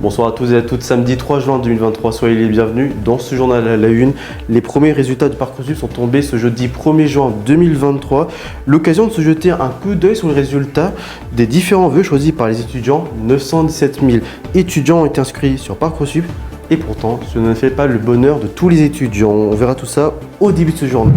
Bonsoir à tous et à toutes, samedi 3 juin 2023, soyez les bienvenus dans ce journal à la une. Les premiers résultats de Parcoursup sont tombés ce jeudi 1er juin 2023. L'occasion de se jeter un coup d'œil sur les résultats des différents vœux choisis par les étudiants. 917 000 étudiants ont été inscrits sur Parcoursup et pourtant ce ne fait pas le bonheur de tous les étudiants. On verra tout ça au début de ce journal.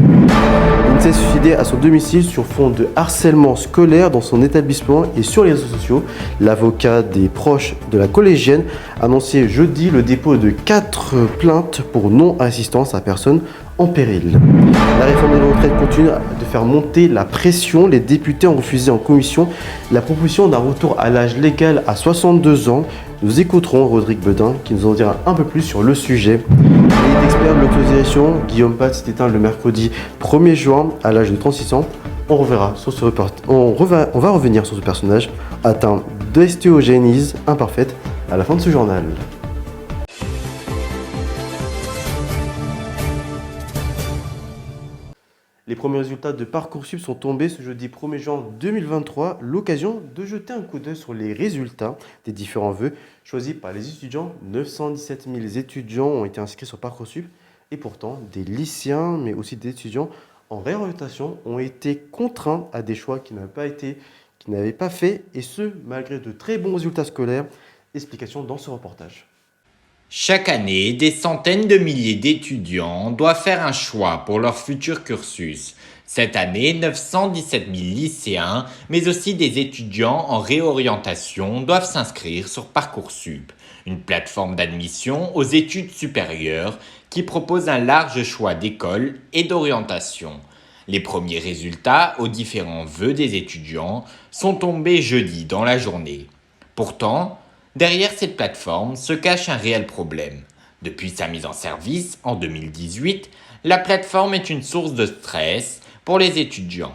Une s'est suicidée à son domicile sur fond de harcèlement scolaire dans son établissement et sur les réseaux sociaux. L'avocat des proches de la collégienne a annoncé jeudi le dépôt de 4 plaintes pour non-assistance à personne en péril. La réforme des retraites continue de faire monter la pression. Les députés ont refusé en commission la proposition d'un retour à l'âge légal à 62 ans. Nous écouterons Rodrigue Bedin qui nous en dira un peu plus sur le sujet. Les experts de l'autorisation, Guillaume Pat s'est éteint le mercredi 1er juin à l'âge de 36 ans. On va revenir sur ce personnage atteint d'ostéogenèse imparfaite à la fin de ce journal. Les premiers résultats de Parcoursup sont tombés ce jeudi 1er juin 2023, l'occasion de jeter un coup d'œil sur les résultats des différents vœux choisis par les étudiants. 917 000 étudiants ont été inscrits sur Parcoursup et pourtant des lycéens mais aussi des étudiants en réorientation ont été contraints à des choix qu'ils n'avaient pas fait et ce malgré de très bons résultats scolaires. Explication dans ce reportage. Chaque année, des centaines de milliers d'étudiants doivent faire un choix pour leur futur cursus. Cette année, 917 000 lycéens, mais aussi des étudiants en réorientation doivent s'inscrire sur Parcoursup, une plateforme d'admission aux études supérieures qui propose un large choix d'écoles et d'orientation. Les premiers résultats aux différents vœux des étudiants sont tombés jeudi dans la journée. Pourtant, derrière cette plateforme se cache un réel problème. Depuis sa mise en service en 2018, la plateforme est une source de stress pour les étudiants.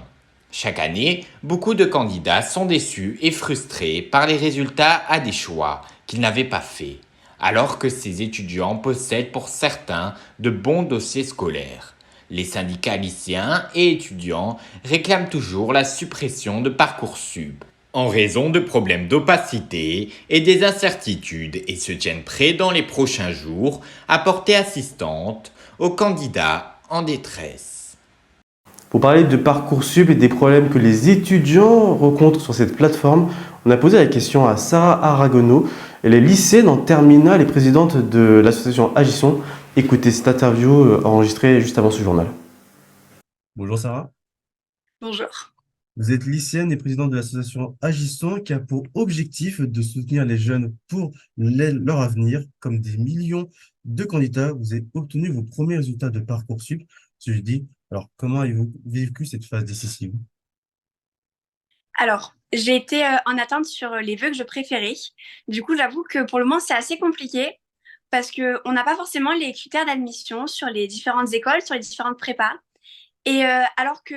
Chaque année, beaucoup de candidats sont déçus et frustrés par les résultats à des choix qu'ils n'avaient pas faits, alors que ces étudiants possèdent pour certains de bons dossiers scolaires. Les syndicats lycéens et étudiants réclament toujours la suppression de Parcoursup en raison de problèmes d'opacité et des incertitudes et se tiennent prêts dans les prochains jours à porter assistance aux candidats en détresse. Pour parler de Parcoursup et des problèmes que les étudiants rencontrent sur cette plateforme, on a posé la question à Sarah Aragono. Elle est lycéenne en terminale et présidente de l'association Agisson. Écoutez cette interview enregistrée juste avant ce journal. Bonjour Sarah. Bonjour. Vous êtes lycéenne et présidente de l'association Agisson qui a pour objectif de soutenir les jeunes pour leur avenir. Comme des millions de candidats, vous avez obtenu vos premiers résultats de Parcoursup ce jeudi. Alors, comment avez-vous vécu cette phase décisive? Alors, j'ai été en attente sur les vœux que je préférais. Du coup, j'avoue que pour le moment, c'est assez compliqué parce qu'on n'a pas forcément les critères d'admission sur les différentes écoles, sur les différentes prépas. Et alors que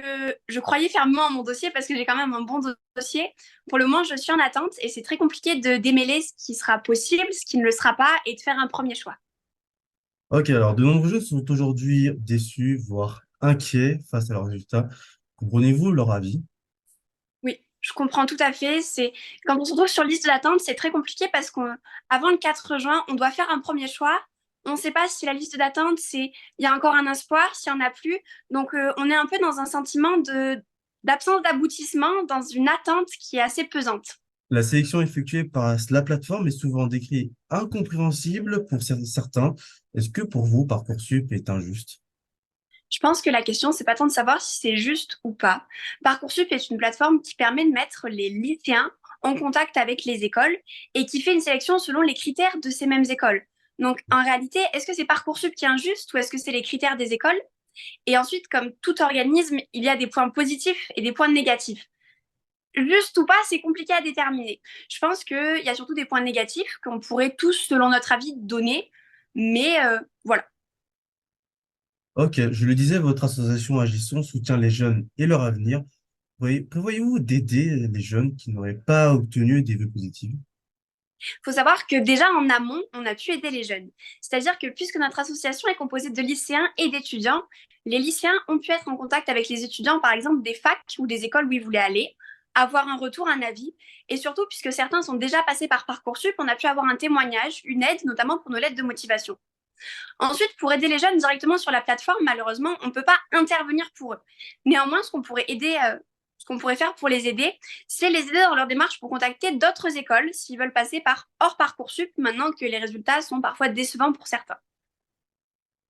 je croyais fermement à mon dossier parce que j'ai quand même un bon dossier, pour le moment, je suis en attente et c'est très compliqué de démêler ce qui sera possible, ce qui ne le sera pas et de faire un premier choix. Ok, alors de nombreux jeunes sont aujourd'hui déçus, voire inquiets face à leurs résultats. Comprenez-vous leur avis? Oui, je comprends tout à fait. C'est quand on se retrouve sur liste d'attente, c'est très compliqué parce qu'avant le 4 juin, on doit faire un premier choix. On ne sait pas si la liste d'attente, il y a encore un espoir, s'il n'y en a plus. Donc, on est un peu dans un sentiment d'absence d'aboutissement, dans une attente qui est assez pesante. La sélection effectuée par la plateforme est souvent décrite incompréhensible pour certains. Est-ce que pour vous, Parcoursup est injuste? Je pense que la question, c'est pas tant de savoir si c'est juste ou pas. Parcoursup est une plateforme qui permet de mettre les lycéens en contact avec les écoles et qui fait une sélection selon les critères de ces mêmes écoles. Donc, en réalité, est-ce que c'est Parcoursup qui est injuste ou est-ce que c'est les critères des écoles? Et ensuite, comme tout organisme, il y a des points positifs et des points négatifs. Juste ou pas, c'est compliqué à déterminer. Je pense qu'il y a surtout des points négatifs qu'on pourrait tous, selon notre avis, donner. Mais voilà. Ok, je le disais, votre association Agisson soutient les jeunes et leur avenir. Prévoyez-vous d'aider les jeunes qui n'auraient pas obtenu des vœux positifs? Il faut savoir que déjà en amont, on a pu aider les jeunes. C'est-à-dire que puisque notre association est composée de lycéens et d'étudiants, les lycéens ont pu être en contact avec les étudiants, par exemple des facs ou des écoles où ils voulaient aller, avoir un retour, un avis. Et surtout, puisque certains sont déjà passés par Parcoursup, on a pu avoir un témoignage, une aide, notamment pour nos lettres de motivation. Ensuite, pour aider les jeunes directement sur la plateforme, malheureusement, on ne peut pas intervenir pour eux. Néanmoins, ce qu'on pourrait faire pour les aider, c'est les aider dans leur démarche pour contacter d'autres écoles s'ils veulent passer par hors Parcoursup, maintenant que les résultats sont parfois décevants pour certains.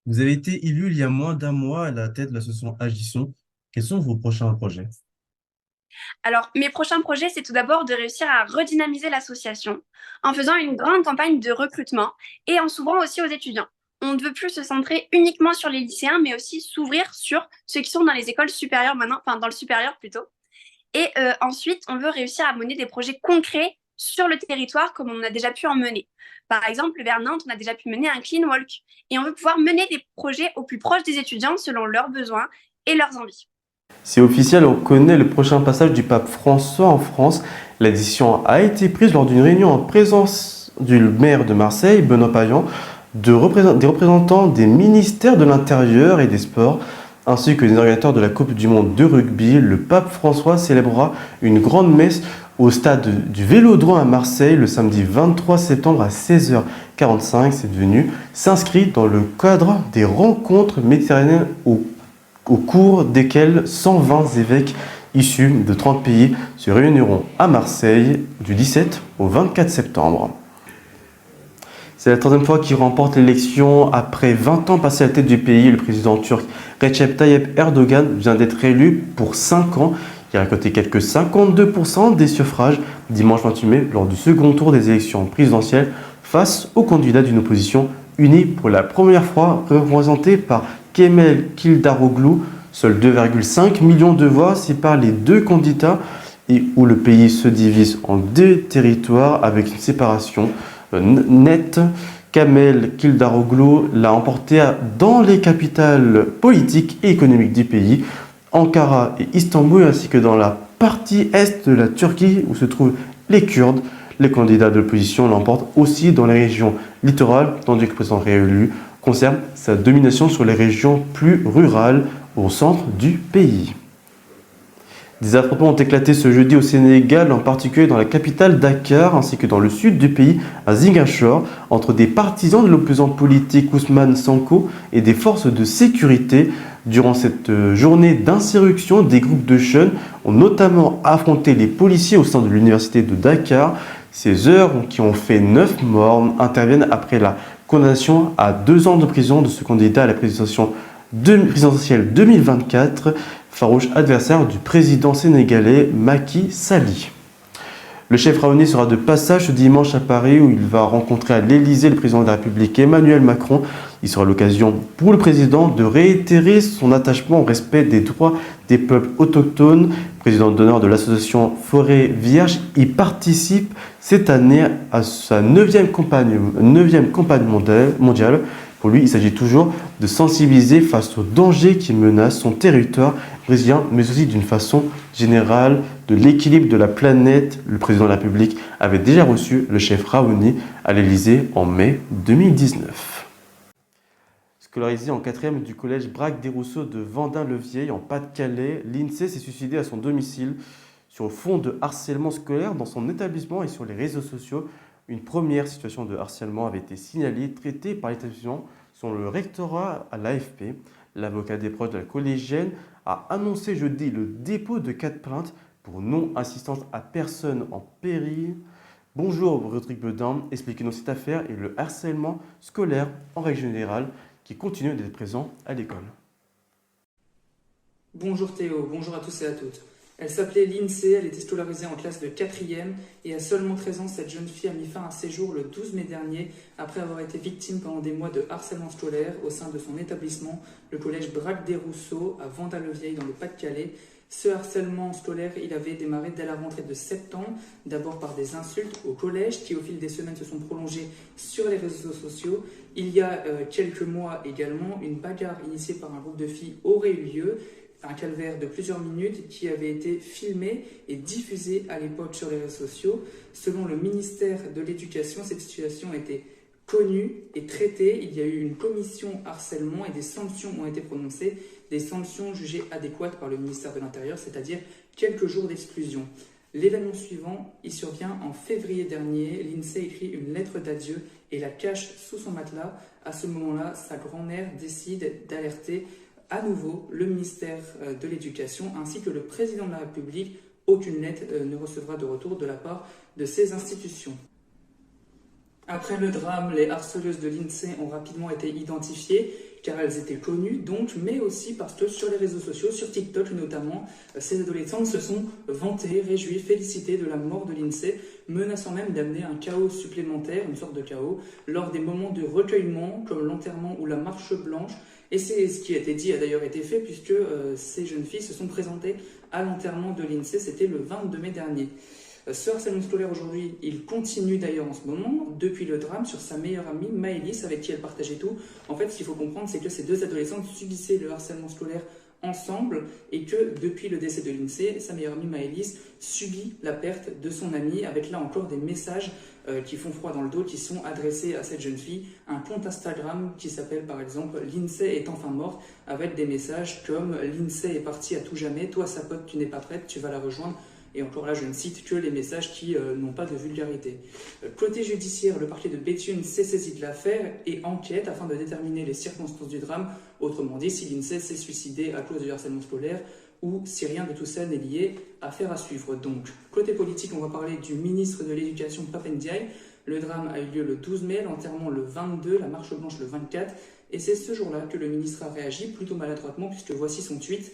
Vous avez été élu il y a moins d'un mois à la tête de l'association Agisson. Quels sont vos prochains projets? Alors, mes prochains projets, c'est tout d'abord de réussir à redynamiser l'association en faisant une grande campagne de recrutement et en s'ouvrant aussi aux étudiants. On ne veut plus se centrer uniquement sur les lycéens, mais aussi s'ouvrir sur ceux qui sont dans les écoles supérieures maintenant, enfin dans le supérieur plutôt. Et ensuite, on veut réussir à mener des projets concrets sur le territoire comme on a déjà pu en mener. Par exemple, vers Nantes, on a déjà pu mener un clean walk. Et on veut pouvoir mener des projets au plus proche des étudiants selon leurs besoins et leurs envies. C'est officiel, on connaît le prochain passage du pape François en France. La décision a été prise lors d'une réunion en présence du maire de Marseille, Benoît Payan, des représentants des ministères de l'Intérieur et des Sports, ainsi que des organisateurs de la Coupe du Monde de rugby. Le pape François célébrera une grande messe au stade du Vélodrome à Marseille le samedi 23 septembre à 16h45. C'est devenu s'inscrit dans le cadre des rencontres méditerranéennes au cours desquelles 120 évêques issus de 30 pays se réuniront à Marseille du 17 au 24 septembre. C'est la troisième fois qu'il remporte l'élection après 20 ans passés à la tête du pays. Le président turc Recep Tayyip Erdogan vient d'être élu pour 5 ans. Il a récolté quelques 52% des suffrages dimanche 28 mai lors du second tour des élections présidentielles face au candidat d'une opposition unie pour la première fois représentée par Kemal Kılıçdaroğlu. Seuls 2,5 millions de voix séparent les deux candidats et où le pays se divise en deux territoires avec une séparation nette. Kemal Kılıçdaroğlu l'a emporté dans les capitales politiques et économiques du pays, Ankara et Istanbul, ainsi que dans la partie est de la Turquie où se trouvent les Kurdes. Les candidats de l'opposition l'emportent aussi dans les régions littorales, tandis que le président réélu conserve sa domination sur les régions plus rurales au centre du pays. Des affrontements ont éclaté ce jeudi au Sénégal, en particulier dans la capitale Dakar, ainsi que dans le sud du pays, à Ziguinchor, entre des partisans de l'opposant politique Ousmane Sonko et des forces de sécurité. Durant cette journée d'insurrection, des groupes de jeunes ont notamment affronté les policiers au sein de l'université de Dakar. Ces heures, qui ont fait 9 morts, interviennent après la condamnation à 2 ans de prison de ce candidat à la présidentielle 2024, farouche adversaire du président sénégalais Macky Sall. Le chef Raoni sera de passage ce dimanche à Paris où il va rencontrer à l'Élysée le président de la République Emmanuel Macron. Il sera l'occasion pour le président de réitérer son attachement au respect des droits des peuples autochtones. Président d'honneur de l'association Forêt Vierge, il participe cette année à sa 9e campagne mondiale. Pour lui, il s'agit toujours de sensibiliser face aux dangers qui menacent son territoire brésilien, mais aussi d'une façon générale de l'équilibre de la planète. Le président de la République avait déjà reçu le chef Raoni à l'Élysée en mai 2019. Scolarisé en 4e du collège Braque-des-Rousseaux de Vendin-le-Vieil en Pas-de-Calais, l'INSEE s'est suicidé à son domicile sur fond de harcèlement scolaire dans son établissement et sur les réseaux sociaux. Une première situation de harcèlement avait été signalée, traitée par l'établissement selon le rectorat à l'AFP. L'avocat des proches de la collégienne a annoncé jeudi le dépôt de 4 plaintes pour non-assistance à personne en péril. Bonjour Rodrigue Bedin, expliquez-nous cette affaire et le harcèlement scolaire en règle générale qui continue d'être présent à l'école. Bonjour Théo, bonjour à tous et à toutes. Elle s'appelait Lindsay, elle était scolarisée en classe de 4e et à seulement 13 ans, cette jeune fille a mis fin à ses jours le 12 mai dernier après avoir été victime pendant des mois de harcèlement scolaire au sein de son établissement, le collège Braque-des-Rousseaux à Vendin-le-Vieil dans le Pas-de-Calais. Ce harcèlement scolaire, il avait démarré dès la rentrée de septembre, d'abord par des insultes au collège qui au fil des semaines se sont prolongées sur les réseaux sociaux. Il y a quelques mois également, une bagarre initiée par un groupe de filles aurait eu lieu. Un calvaire de plusieurs minutes qui avait été filmé et diffusé à l'époque sur les réseaux sociaux. Selon le ministère de l'Éducation, cette situation a été connue et traitée. Il y a eu une commission harcèlement et des sanctions ont été prononcées, des sanctions jugées adéquates par le ministère de l'Intérieur, c'est-à-dire quelques jours d'exclusion. L'événement suivant, il survient en février dernier. L'INSEE écrit une lettre d'adieu et la cache sous son matelas. À ce moment-là, sa grand-mère décide d'alerter à nouveau le ministère de l'Éducation ainsi que le président de la République. Aucune lettre ne recevra de retour de la part de ces institutions. Après le drame, les harceleuses de l'INSEE ont rapidement été identifiées car elles étaient connues donc, mais aussi parce que sur les réseaux sociaux, sur TikTok notamment, ces adolescentes se sont vantées, réjouies, félicitées de la mort de l'INSEE, menaçant même d'amener un chaos supplémentaire, une sorte de chaos, lors des moments de recueillement comme l'enterrement ou la marche blanche. Et c'est ce qui a été dit, a d'ailleurs été fait puisque ces jeunes filles se sont présentées à l'enterrement de l'INSEE, c'était le 22 mai dernier. Ce harcèlement scolaire aujourd'hui, il continue d'ailleurs en ce moment, depuis le drame, sur sa meilleure amie Maëlys, avec qui elle partageait tout. En fait, ce qu'il faut comprendre, c'est que ces deux adolescentes subissaient le harcèlement scolaire ensemble et que depuis le décès de l'INSEE, sa meilleure amie Maëlys subit la perte de son amie, avec là encore des messages qui font froid dans le dos, qui sont adressés à cette jeune fille. Un compte Instagram qui s'appelle par exemple « L'INSEE est enfin morte », avec des messages comme « L'INSEE est partie à tout jamais, toi sa pote tu n'es pas prête, tu vas la rejoindre ». Et encore là, je ne cite que les messages qui n'ont pas de vulgarité. Côté judiciaire, le parquet de Béthune s'est saisi de l'affaire et enquête afin de déterminer les circonstances du drame. Autrement dit, si l'INSEE s'est suicidé à cause du harcèlement scolaire ou si rien de tout ça n'est lié, affaire à suivre. Donc, côté politique, on va parler du ministre de l'Éducation, Pap Ndiaye. Le drame a eu lieu le 12 mai, l'enterrement le 22, la marche blanche le 24. Et c'est ce jour-là que le ministre a réagi, plutôt maladroitement, puisque voici son tweet.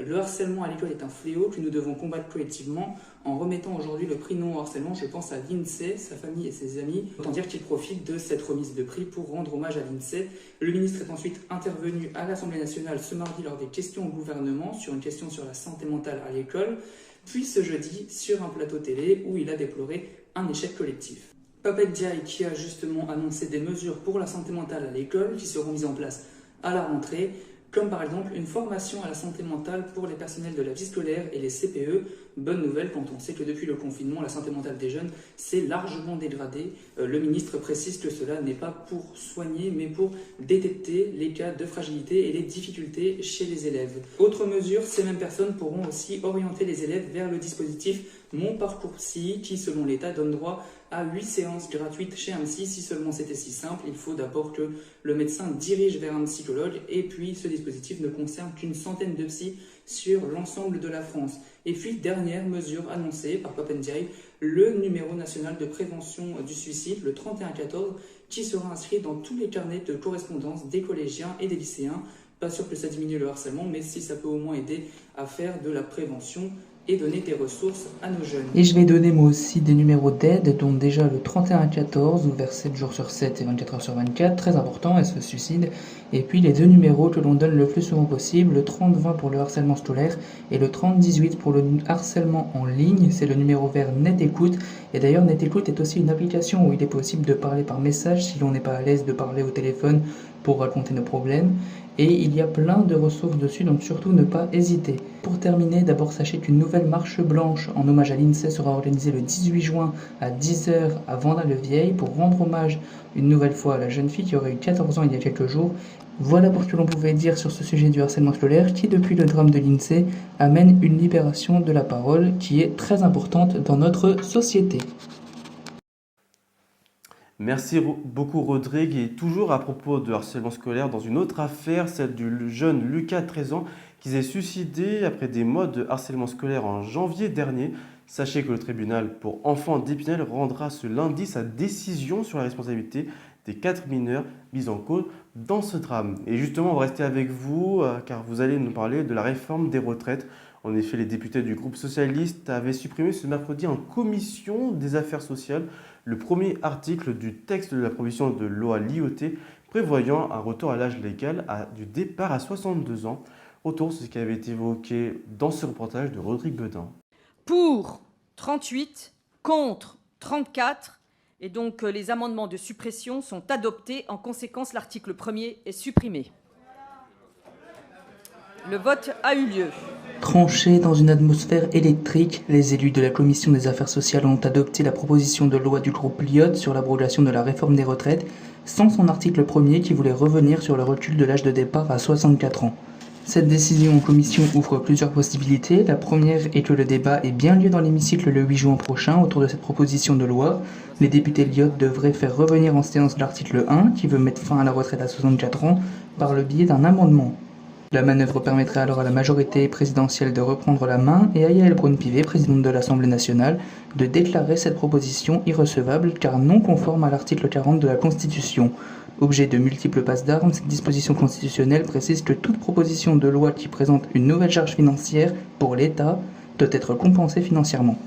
Le harcèlement à l'école est un fléau que nous devons combattre collectivement. En remettant aujourd'hui le prix non au harcèlement, je pense à l'INSEE, sa famille et ses amis. Autant dire qu'il profite de cette remise de prix pour rendre hommage à l'INSEE. Le ministre est ensuite intervenu à l'Assemblée nationale ce mardi lors des questions au gouvernement sur une question sur la santé mentale à l'école, puis ce jeudi sur un plateau télé où il a déploré un échec collectif. Pap Ndiaye qui a justement annoncé des mesures pour la santé mentale à l'école qui seront mises en place à la rentrée, comme par exemple une formation à la santé mentale pour les personnels de la vie scolaire et les CPE. Bonne nouvelle quand on sait que depuis le confinement, la santé mentale des jeunes s'est largement dégradée. Le ministre précise que cela n'est pas pour soigner, mais pour détecter les cas de fragilité et les difficultés chez les élèves. Autre mesure, ces mêmes personnes pourront aussi orienter les élèves vers le dispositif Mon Parcours Psy, qui selon l'État donne droit à 8 séances gratuites chez un psy. Si seulement c'était si simple, il faut d'abord que le médecin dirige vers un psychologue et puis ce dispositif ne concerne qu'une centaine de psys sur l'ensemble de la France. Et puis, dernière mesure annoncée par Pap Ndiaye, le numéro national de prévention du suicide, le 3114, qui sera inscrit dans tous les carnets de correspondance des collégiens et des lycéens. Pas sûr que ça diminue le harcèlement, mais si ça peut au moins aider à faire de la prévention et donner des ressources à nos jeunes. Et je vais donner moi aussi des numéros d'aide, dont déjà le 3114, ouvert 7 jours sur 7 et 24 heures sur 24, très important, SOS Suicide. Et puis les deux numéros que l'on donne le plus souvent possible, le 3020 pour le harcèlement scolaire et le 3018 pour le harcèlement en ligne. C'est le numéro vert NetÉcoute. Et d'ailleurs, NetÉcoute est aussi une application où il est possible de parler par message si l'on n'est pas à l'aise de parler au téléphone pour raconter nos problèmes. Et il y a plein de ressources dessus, donc surtout ne pas hésiter. Pour terminer, d'abord sachez qu'une nouvelle marche blanche en hommage à l'INSEE sera organisée le 18 juin à 10h à Vendin-le-Vieil pour rendre hommage une nouvelle fois à la jeune fille qui aurait eu 14 ans il y a quelques jours. Voilà pour ce que l'on pouvait dire sur ce sujet du harcèlement scolaire qui, depuis le drame de l'INSEE, amène une libération de la parole qui est très importante dans notre société. Merci beaucoup Rodrigue. Et toujours à propos de harcèlement scolaire, dans une autre affaire, celle du jeune Lucas, 13 ans, qui s'est suicidé après des mois de harcèlement scolaire en janvier dernier. Sachez que le tribunal pour enfants d'Épinal rendra ce lundi sa décision sur la responsabilité des 4 mineurs mis en cause dans ce drame. Et justement, on va rester avec vous car vous allez nous parler de la réforme des retraites. En effet, les députés du groupe socialiste avaient supprimé ce mercredi en commission des affaires sociales le premier article du texte de la proposition de loi LIOT prévoyant un retour à l'âge légal du départ à 62 ans. Retour sur ce qui avait été évoqué dans ce reportage de Rodrigue Bedin. Pour 38, contre 34, et donc les amendements de suppression sont adoptés. En conséquence, l'article 1er est supprimé. Le vote a eu lieu. Tranchés dans une atmosphère électrique, les élus de la Commission des affaires sociales ont adopté la proposition de loi du groupe LIOT sur l'abrogation de la réforme des retraites, sans son article 1er qui voulait revenir sur le recul de l'âge de départ à 64 ans. Cette décision en commission ouvre plusieurs possibilités. La première est que le débat ait bien lieu dans l'hémicycle le 8 juin prochain autour de cette proposition de loi. Les députés Lyotte devraient faire revenir en séance l'article 1 qui veut mettre fin à la retraite à 64 ans par le biais d'un amendement. La manœuvre permettrait alors à la majorité présidentielle de reprendre la main et à Yaël Braun-Pivet, présidente de l'Assemblée nationale, de déclarer cette proposition irrecevable car non conforme à l'article 40 de la Constitution. Objet de multiples passes d'armes, cette disposition constitutionnelle précise que toute proposition de loi qui présente une nouvelle charge financière pour l'État doit être compensée financièrement.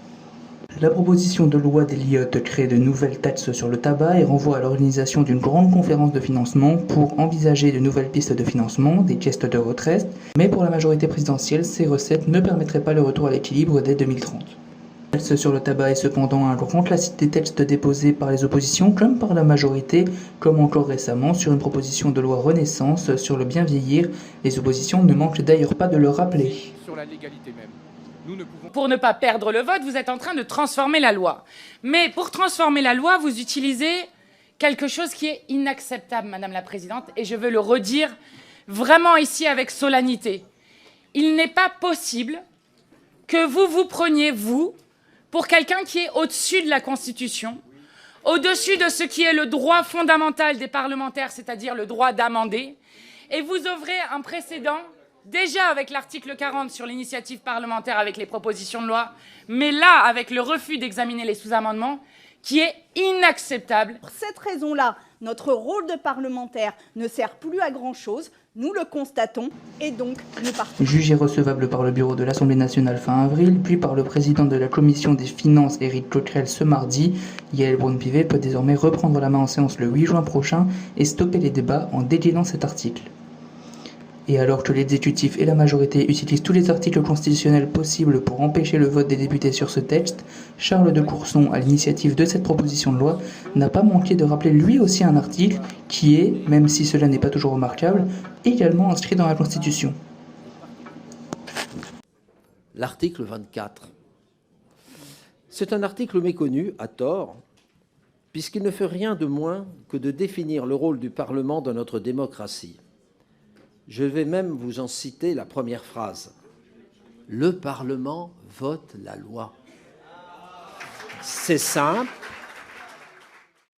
La proposition de loi des Lyotte crée de nouvelles taxes sur le tabac et renvoie à l'organisation d'une grande conférence de financement pour envisager de nouvelles pistes de financement, des caisses de retraite, mais pour la majorité présidentielle, ces recettes ne permettraient pas le retour à l'équilibre dès 2030. Le texte sur le tabac est cependant un grand classique des textes déposés par les oppositions comme par la majorité, comme encore récemment sur une proposition de loi Renaissance sur le bien vieillir. Les oppositions ne manquent d'ailleurs pas de le rappeler. Sur la légalité même. Pour ne pas perdre le vote, vous êtes en train de transformer la loi. Mais pour transformer la loi, vous utilisez quelque chose qui est inacceptable, Madame la Présidente, et je veux le redire vraiment ici avec solennité. Il n'est pas possible que vous vous preniez, vous, pour quelqu'un qui est au-dessus de la Constitution, au-dessus de ce qui est le droit fondamental des parlementaires, c'est-à-dire le droit d'amender, et vous ouvrez un précédent, déjà avec l'article 40 sur l'initiative parlementaire avec les propositions de loi, mais là, avec le refus d'examiner les sous-amendements, qui est inacceptable. Pour cette raison-là, notre rôle de parlementaire ne sert plus à grand-chose. Nous le constatons et donc nous partons. Jugé recevable par le bureau de l'Assemblée nationale fin avril, puis par le président de la commission des finances, Éric Coquerel, ce mardi, Yaël Braun-Pivet peut désormais reprendre la main en séance le 8 juin prochain et stopper les débats en dégainant cet article. Et alors que l'exécutif et la majorité utilisent tous les articles constitutionnels possibles pour empêcher le vote des députés sur ce texte, Charles de Courson, à l'initiative de cette proposition de loi, n'a pas manqué de rappeler lui aussi un article qui est, même si cela n'est pas toujours remarquable, également inscrit dans la Constitution. L'article 24. C'est un article méconnu, à tort, puisqu'il ne fait rien de moins que de définir le rôle du Parlement dans notre démocratie. Je vais même vous en citer la première phrase. Le Parlement vote la loi. C'est simple.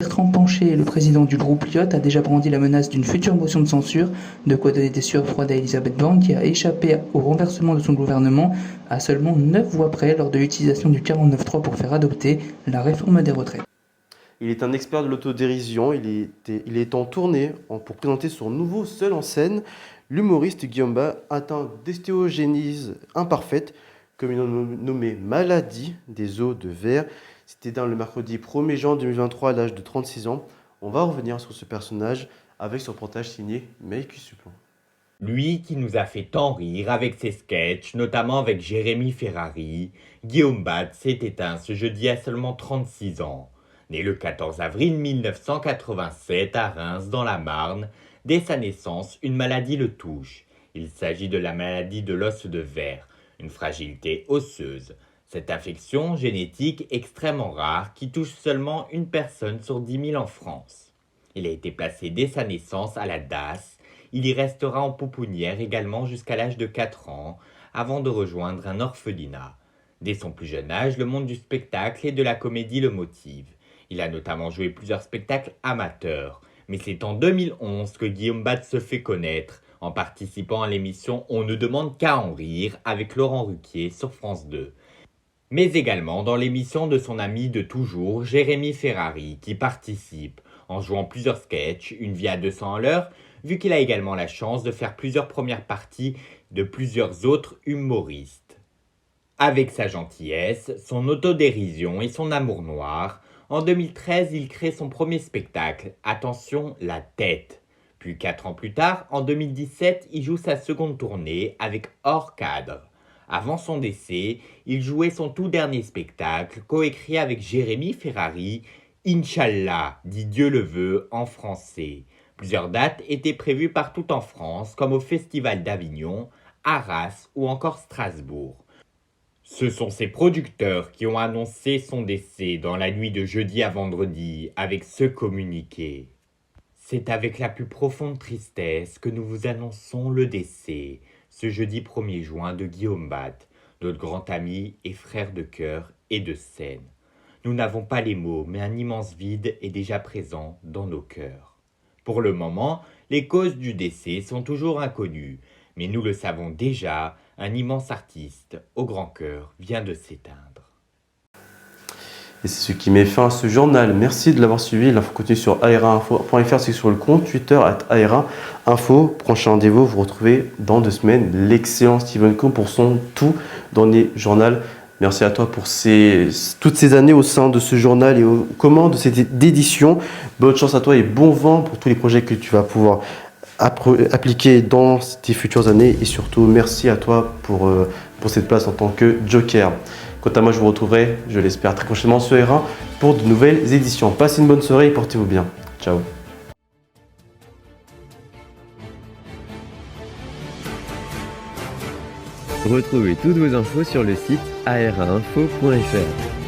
Bertrand Pancher, le président du groupe Lyotte, a déjà brandi la menace d'une future motion de censure, de quoi donner des sueurs froides à Elisabeth Borne, qui a échappé au renversement de son gouvernement à seulement 9 voix près lors de l'utilisation du 49.3 pour faire adopter la réforme des retraites. Il est un expert de l'autodérision, il est en tournée pour présenter son nouveau seul en scène. L'humoriste Guillaume Bat atteint d'ostéogénèse imparfaite, comme il l'a nommé maladie des os de verre. C'était le mercredi 1er juin 2023 à l'âge de 36 ans. On va revenir sur ce personnage avec son reportage signé Meïki Suplan. Lui qui nous a fait tant rire avec ses sketchs, notamment avec Jérémy Ferrari, Guillaume Bat s'est éteint ce jeudi à seulement 36 ans. Né le 14 avril 1987 à Reims dans la Marne, dès sa naissance, une maladie le touche. Il s'agit de la maladie de l'os de verre, une fragilité osseuse. Cette affection génétique extrêmement rare qui touche seulement une personne sur 10 000 en France. Il a été placé dès sa naissance à la DAS. Il y restera en pouponnière également jusqu'à l'âge de 4 ans, avant de rejoindre un orphelinat. Dès son plus jeune âge, le monde du spectacle et de la comédie le motive. Il a notamment joué plusieurs spectacles amateurs. Mais c'est en 2011 que Guillaume Bat se fait connaître en participant à l'émission On ne demande qu'à en rire avec Laurent Ruquier sur France 2. Mais également dans l'émission de son ami de toujours, Jérémy Ferrari, qui participe en jouant plusieurs sketchs, une vie à 200 à l'heure, vu qu'il a également la chance de faire plusieurs premières parties de plusieurs autres humoristes. Avec sa gentillesse, son autodérision et son amour noir, en 2013, il crée son premier spectacle, Attention, la tête. Puis 4 ans plus tard, en 2017, il joue sa seconde tournée avec Hors cadre. Avant son décès, il jouait son tout dernier spectacle, coécrit avec Jérémy Ferrari, Inch'Allah, dit Dieu le veut, en français. Plusieurs dates étaient prévues partout en France, comme au Festival d'Avignon, Arras ou encore Strasbourg. Ce sont ses producteurs qui ont annoncé son décès dans la nuit de jeudi à vendredi avec ce communiqué. C'est avec la plus profonde tristesse que nous vous annonçons le décès ce jeudi 1er juin de Guillaume Batte, notre grand ami et frère de cœur et de scène. Nous n'avons pas les mots, mais un immense vide est déjà présent dans nos cœurs. Pour le moment, les causes du décès sont toujours inconnues, mais nous le savons déjà, un immense artiste au grand cœur vient de s'éteindre. Et c'est ce qui met fin à ce journal. Merci de l'avoir suivi. L'info continue sur aera-info.fr, c'est sur le compte Twitter @aera-info. Prochain rendez-vous, vous retrouvez dans 2 semaines l'excellent Steven Coe pour son tout dernier journal. Merci à toi pour toutes ces années au sein de ce journal et aux commandes de cette édition. Bonne chance à toi et bon vent pour tous les projets que tu vas pouvoir appliquer dans tes futures années. Et surtout, merci à toi pour cette place en tant que Joker. Quant à moi, je vous retrouverai, je l'espère, très prochainement sur Aera pour de nouvelles éditions. Passez une bonne soirée et portez-vous bien. Ciao. Retrouvez toutes vos infos sur le site aera-info.fr.